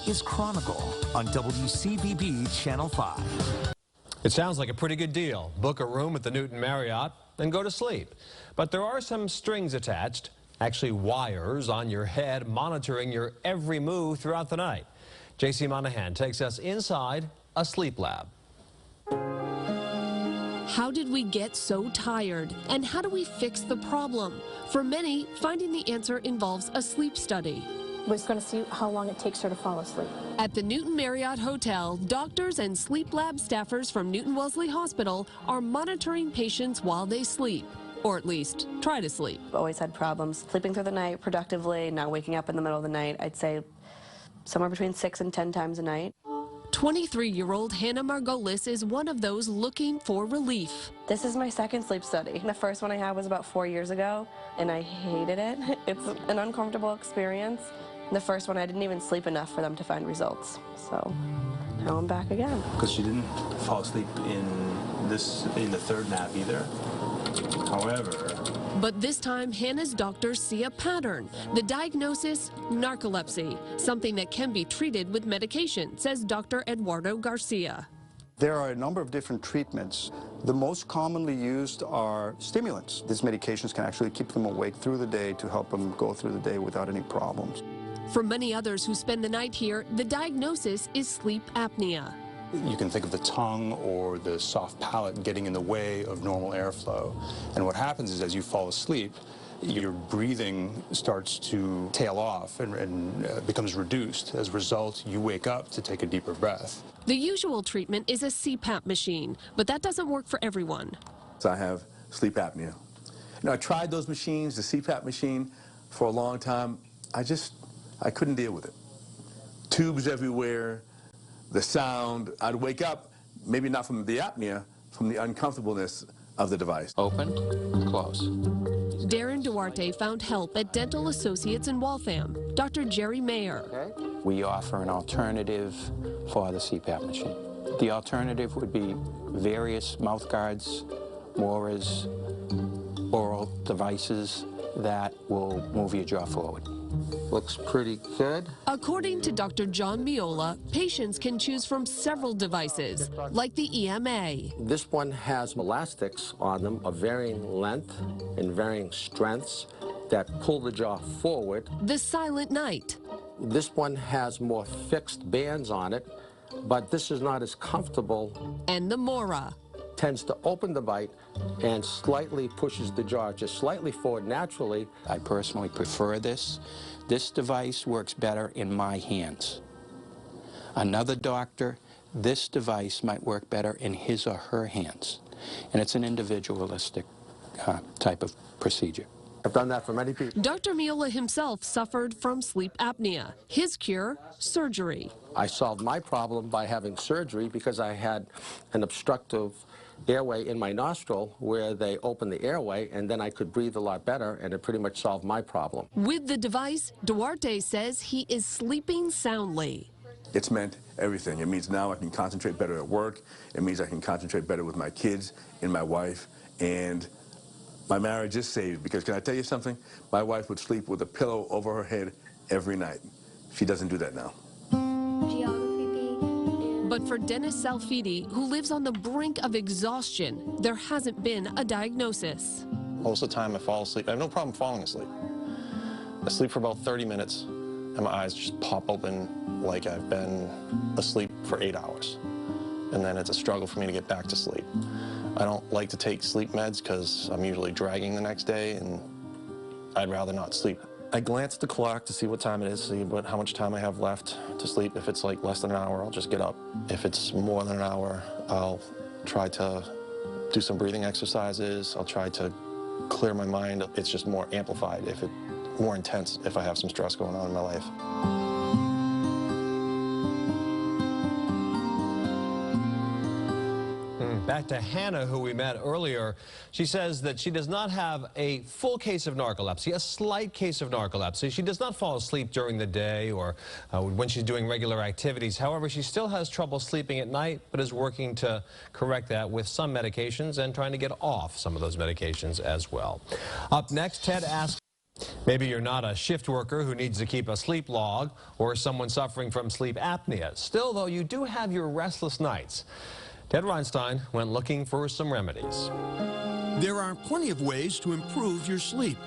is Chronicle on WCVB Channel 5. It sounds like a pretty good deal. Book a room at the Newton Marriott and go to sleep. But there are some strings attached, actually wires on your head monitoring your every move throughout the night. J.C. Monahan takes us inside a sleep lab. How did we get so tired? And how do we fix the problem? For many, finding the answer involves a sleep study. We're just going to see how long it takes her to fall asleep. At the Newton Marriott Hotel, doctors and sleep lab staffers from Newton Wellesley Hospital are monitoring patients while they sleep, or at least try to sleep. I've always had problems sleeping through the night productively, not waking up in the middle of the night. I'd say somewhere between 6 and 10 times a night. 23-year-old Hannah Margolis is one of those looking for relief. This is my second sleep study. The first one I had was about 4 years ago, and I hated it. It's an uncomfortable experience. The first one, I didn't even sleep enough for them to find results. So now I'm back again. Because she didn't fall asleep in the third nap either. However, but this time, Hannah's doctors see a pattern. The diagnosis, narcolepsy, something that can be treated with medication, says Dr. Eduardo Garcia. There are a number of different treatments. The most commonly used are stimulants. These medications can actually keep them awake through the day to help them go through the day without any problems. For many others who spend the night here, the diagnosis is sleep apnea. You can think of the tongue or the soft palate getting in the way of normal airflow. And what happens is as you fall asleep, your breathing starts to tail off and becomes reduced. As a result, you wake up to take a deeper breath. The usual treatment is a CPAP machine, but that doesn't work for everyone. So I have sleep apnea. Now, I tried those machines, the CPAP machine, for a long time. I couldn't deal with it. Tubes everywhere, the sound. I'd wake up, maybe not from the apnea, from the uncomfortableness of the device. Open, close. Darren Duarte found help at Dental Associates in Waltham. Dr. Jerry Mayer. Okay. We offer an alternative for the CPAP machine. The alternative would be various mouth guards, Moras, oral devices that will move your jaw forward. Looks pretty good. According to Dr. John Miola, patients can choose from several devices, like the EMA. This one has elastics on them of varying length and varying strengths that pull the jaw forward. The Silent Night. This one has more fixed bands on it, but this is not as comfortable. And the Mora. Tends to open the bite and slightly pushes the jaw just slightly forward naturally. I personally prefer this. This device works better in my hands. Another doctor, this device might work better in his or her hands. And it's an individualistic type of procedure. I've done that for many people. Dr. Miola himself suffered from sleep apnea. His cure, surgery. I solved my problem by having surgery because I had an obstructive airway in my nostril where they opened the airway, and then I could breathe a lot better, and it pretty much solved my problem. With the device, Duarte says he is sleeping soundly. It's meant everything. It means now I can concentrate better at work. It means I can concentrate better with my kids and my wife, and my marriage is saved because, can I tell you something? My wife would sleep with a pillow over her head every night. She doesn't do that now. But for Dennis Salfidi, who lives on the brink of exhaustion, there hasn't been a diagnosis. Most of the time I fall asleep. I have no problem falling asleep. I sleep for about 30 minutes, and my eyes just pop open like I've been asleep for 8 hours. And then it's a struggle for me to get back to sleep. I don't like to take sleep meds because I'm usually dragging the next day, and I'd rather not sleep. I glance at the clock to see what time it is, see how much time I have left to sleep. If it's like less than an hour, I'll just get up. If it's more than an hour, I'll try to do some breathing exercises. I'll try to clear my mind. It's just more amplified, more intense if I have some stress going on in my life. Back to Hannah, who we met earlier. She says that she does not have a full case of narcolepsy, a slight case of narcolepsy. She does not fall asleep during the day or when she's doing regular activities. However, she still has trouble sleeping at night, but is working to correct that with some medications and trying to get off some of those medications as well. Up next, Ted asks Maybe you're not a shift worker who needs to keep a sleep log or someone suffering from sleep apnea. Still, though, you do have your restless nights. Ted Reinstein went looking for some remedies. There are plenty of ways to improve your sleep.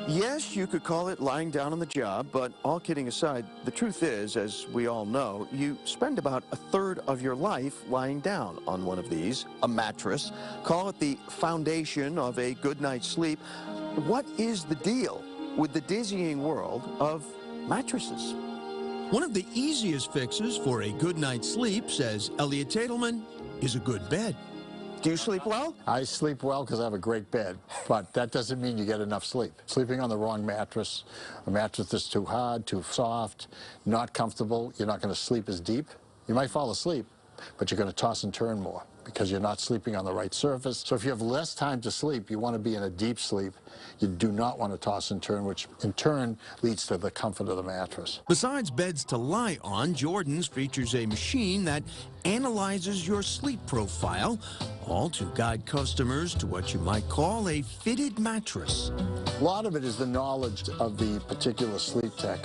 Yes, you could call it lying down on the job, but all kidding aside, the truth is, as we all know, you spend about a third of your life lying down on one of these, a mattress. Call it the foundation of a good night's sleep. What is the deal with the dizzying world of mattresses? One of the easiest fixes for a good night's sleep, says Elliot Tatelman, is a good bed. Do you sleep well? I sleep well because I have a great bed, but that doesn't mean you get enough sleep. Sleeping on the wrong mattress, a mattress that's too hard, too soft, not comfortable, you're not going to sleep as deep. You might fall asleep, but you're going to toss and turn more because you're not sleeping on the right surface. So if you have less time to sleep, you want to be in a deep sleep. You do not want to toss and turn, which in turn leads to the comfort of the mattress. Besides beds to lie on, Jordan's features a machine that analyzes your sleep profile, all to guide customers to what you might call a fitted mattress. A lot of it is the knowledge of the particular sleep tech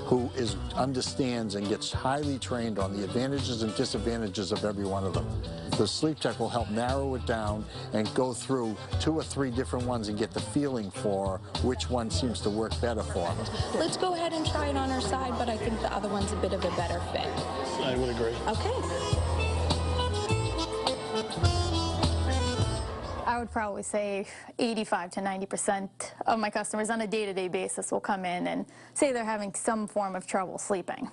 who understands and gets highly trained on the advantages and disadvantages of every one of them. The sleep tech will help narrow it down and go through 2 or 3 different ones and get the feeling for which one seems to work better for them. Let's go ahead and try it on our side, but I think the other one's a bit of a better fit. I would agree. Okay. I would probably say 85 to 90% of my customers on a day-to-day basis will come in and say they're having some form of trouble sleeping.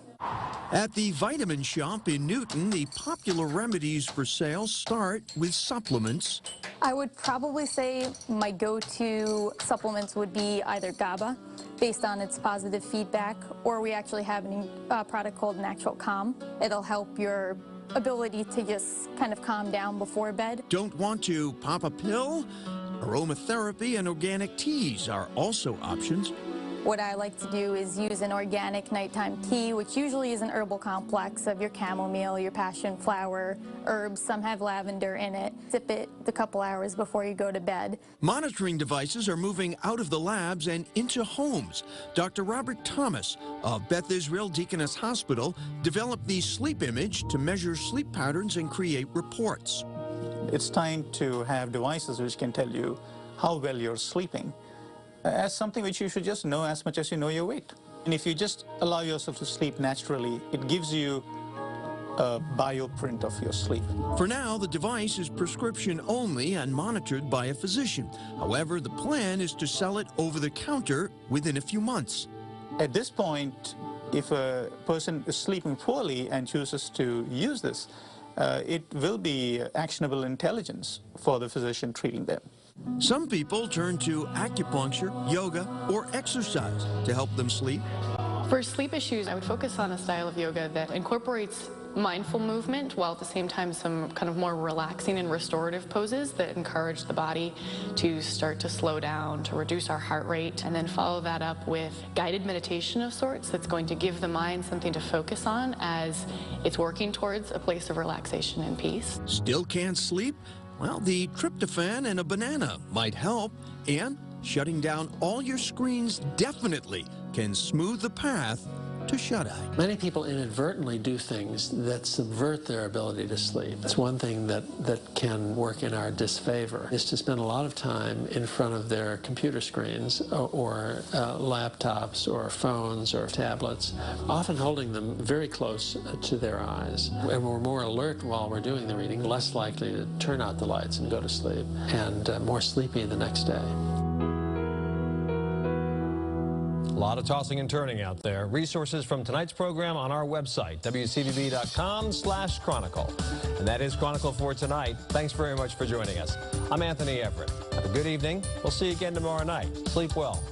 At the Vitamin Shop in Newton, the popular remedies for sale start with supplements. I would probably say my go-to supplements would be either GABA, based on its positive feedback, or we actually have a product called Natural Calm. It'll help your ability to just kind of calm down before bed. Don't want to pop a pill? Aromatherapy and organic teas are also options. What I like to do is use an organic nighttime tea, which usually is an herbal complex of your chamomile, your passion flower, herbs. Some have lavender in it. Sip it a couple hours before you go to bed. Monitoring devices are moving out of the labs and into homes. Dr. Robert Thomas of Beth Israel Deaconess Hospital developed the SleepImage to measure sleep patterns and create reports. It's time to have devices which can tell you how well you're sleeping, as something which you should just know as much as you know your weight. And if you just allow yourself to sleep naturally, it gives you a bioprint of your sleep. For now, the device is prescription only and monitored by a physician. However, the plan is to sell it over the counter within a few months. At this point, if a person is sleeping poorly and chooses to use this, it will be actionable intelligence for the physician treating them. Some people turn to acupuncture, yoga, or exercise to help them sleep. For sleep issues, I would focus on a style of yoga that incorporates mindful movement while at the same time some kind of more relaxing and restorative poses that encourage the body to start to slow down, to reduce our heart rate, and then follow that up with guided meditation of sorts that's going to give the mind something to focus on as it's working towards a place of relaxation and peace. Still can't sleep? Well, the tryptophan and a banana might help, and shutting down all your screens definitely can smooth the path to shut-eye. Many people inadvertently do things that subvert their ability to sleep. It's one thing that can work in our disfavor is to spend a lot of time in front of their computer screens or laptops or phones or tablets, often holding them very close to their eyes. And we're more alert while we're doing the reading, less likely to turn out the lights and go to sleep, and more sleepy the next day. A lot of tossing and turning out there. Resources from tonight's program on our website, WCVB.com/Chronicle. And that is Chronicle for tonight. Thanks very much for joining us. I'm Anthony Everett. Have a good evening. We'll see you again tomorrow night. Sleep well.